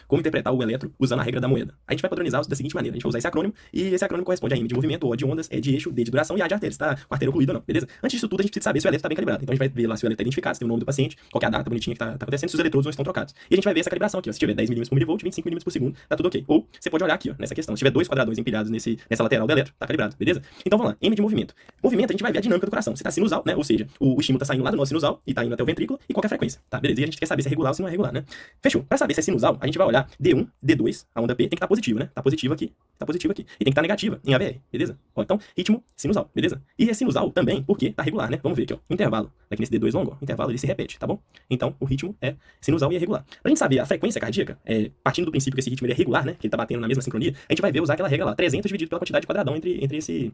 como interpretar o eletro usando a regra da moeda. A gente vai padronizar da seguinte maneira, a gente vai usar esse acrônimo, e esse acrônimo corresponde a M de movimento, O de ondas, E de eixo, D de duração e A de artéria, se tá com a artéria ocluída ou não, beleza? Antes disso tudo, a gente precisa saber se o eletro tá bem calibrado. Então a gente vai ver lá se o eletro tá identificado, se tem o nome do paciente, qual que é a data bonitinha que tá acontecendo, se os eletrodos não estão trocados. E a gente vai ver essa calibração aqui, ó. Se tiver 10 milímetros por milivolt, 25 milímetros por segundo, tá tudo ok. Ou você pode olhar aqui, ó, nessa questão. Se tiver dois quadradões empilhados nessa lateral do eletro, tá calibrado, beleza? Então vamos lá, M de movimento. Movimento, a gente vai ver a dinâmica do coração. Se tá sinusal, né? Ou seja, o estímulo tá saindo lá do nosso sinusal e tá indo até o ventrículo, e qual que é a frequência, tá? Beleza? E a gente quer saber se é regular ou se não é regular, né? Fechou. Pra saber se é sinusal, a gente vai olhar D1, D2, a onda P tem que estar positiva, né? Tá positiva aqui, tá positiva aqui. E tem que estar negativa em AVR, beleza? Ó, então, ritmo sinusal, beleza? E é sinusal também porque tá regular, né? Vamos ver aqui, ó. Intervalo, aqui nesse D2 longo, ó, intervalo ele se repete, tá bom? Então, o ritmo é sinusal e é regular. Pra gente saber a frequência cardíaca, partindo do princípio que esse ritmo ele é regular, né? Que ele tá batendo na mesma sincronia, a gente vai ver usar aquela regra lá, 300 dividido pela quantidade de quadradão entre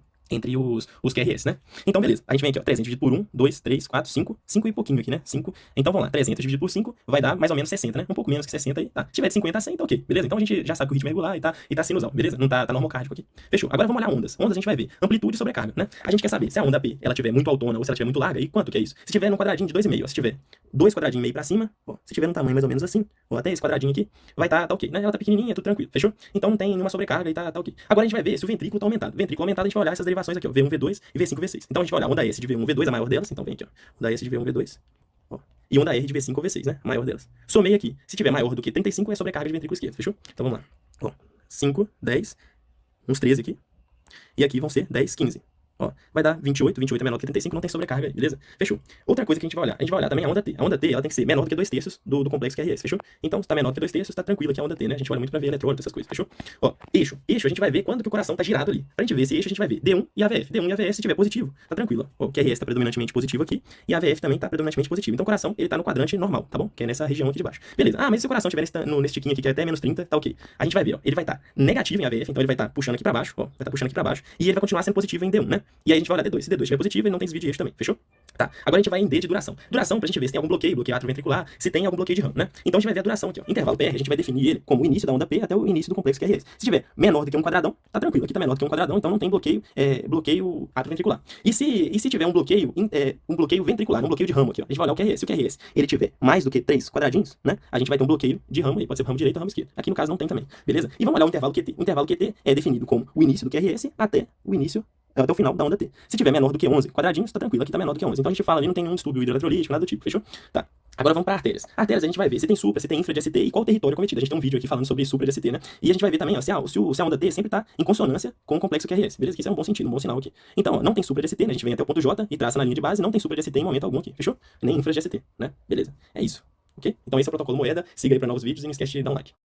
os QRS, né? Então, beleza. A gente vem aqui, ó, 300 dividido por 1, 2, 3, 4, 5, 5 e pouquinho aqui, né? 5. Então, vamos lá, 300 dividido por 5 vai dar mais ou menos 60, né? Um pouco menos que 60 aí, tá? Se tiver de 50 a 100, tá ok, beleza? Então a gente já sabe que o ritmo é regular e tá sinusal, beleza? Não tá normocárdico aqui. Fechou. Agora vamos olhar ondas. Ondas a gente vai ver amplitude e sobrecarga, né? A gente quer saber se a onda P, ela tiver muito autona ou se ela tiver muito larga, e quanto que é isso? Se tiver num quadradinho de 2,5, se tiver 2 quadradinhos e meio pra cima, ó, se tiver num tamanho mais ou menos assim, ou até esse quadradinho aqui, vai tá ok, né? Ela tá pequenininha, tudo tranquilo, fechou? Então não tem nenhuma sobrecarga e tá ok. Agora a gente vai ver se o ventrículo tá aumentado. Ventrículo aumentado, a gente vai olhar essas derivações aqui, ó, V1, V2 e V5, V6. Então a gente vai olhar onda S de V1, V2, a maior delas, então vem aqui, ó. Onda S de V1, V2, ó. E onda R de V5 ou V6, né? A maior delas. Somei aqui. Se tiver maior do que 35, é sobrecarga de ventrículo esquerdo, fechou? Então vamos lá. Ó, 5, 10, uns 13 aqui. E aqui vão ser 10, 15. Ó, vai dar 28, 28 é menor do que 35, não tem sobrecarga aí, beleza? Fechou. Outra coisa que a gente vai olhar também é a onda T. A onda T, ela tem que ser menor do que 2/3 do complexo QRS, fechou? Então, se tá menor do que 2/3, tá tranquilo aqui a onda T, né? A gente olha muito pra ver eletrônico, essas coisas, fechou? Ó, eixo. Eixo a gente vai ver quando que o coração tá girado ali. Pra gente ver esse eixo, a gente vai ver D1 e AVF. D1 e AVF, se tiver positivo, tá tranquilo. Ó, o QRS tá predominantemente positivo aqui e a AVF também tá predominantemente positivo. Então, o coração, ele tá no quadrante normal, tá bom? Que é nessa região aqui de baixo. Beleza. Ah, mas se o coração tiver nesse tiquinho aqui, que é até menos 30, tá ok. A gente vai ver, ó, ele vai estar negativo em AVF, então ele vai estar puxando aqui pra baixo, ó, vai estar puxando aqui pra baixo, e ele vai continuar sendo positivo em D1, né? E aí a gente vai olhar D2. Se D2 estiver positivo, ele não tem desvio de eixo também, fechou? Tá. Agora a gente vai em D de duração. Duração pra gente ver se tem algum bloqueio atrioventricular, se tem algum bloqueio de ramo, né? Então a gente vai ver a duração aqui, ó. Intervalo PR, a gente vai definir ele como o início da onda P até o início do complexo QRS. Se tiver menor do que um quadradão, tá tranquilo. Aqui tá menor do que um quadradão, então não tem bloqueio atrioventricular. E se tiver um bloqueio ventricular, um bloqueio de ramo aqui, ó, a gente vai olhar o QRS. Se o QRS ele tiver mais do que 3 quadradinhos, né? A gente vai ter um bloqueio de ramo aí, pode ser ramo direito ou ramo esquerdo. Aqui no caso não tem também, beleza? E vamos olhar o intervalo QT. O intervalo QT é definido como o início do QRS até o final da onda T. Se tiver menor do que 11 quadradinhos, tá tranquilo, aqui tá menor do que 11. Então a gente fala ali, não tem nenhum distúrbio hidroeletrolítico, nada do tipo, fechou? Tá. Agora vamos para artérias. Artérias a gente vai ver se tem supra, se tem infra de ST e qual território cometido. A gente tem um vídeo aqui falando sobre supra de ST, né? E a gente vai ver também, ó, se a onda T sempre tá em consonância com o complexo QRS, beleza? Que isso é um bom sentido, um bom sinal aqui. Então, ó, não tem supra de ST, né? A gente vem até o ponto J e traça na linha de base, não tem supra de ST em momento algum aqui, fechou? Nem infra de ST, né? Beleza. É isso, ok? Então esse é o protocolo moeda, siga aí para novos vídeos e não esquece de dar um like.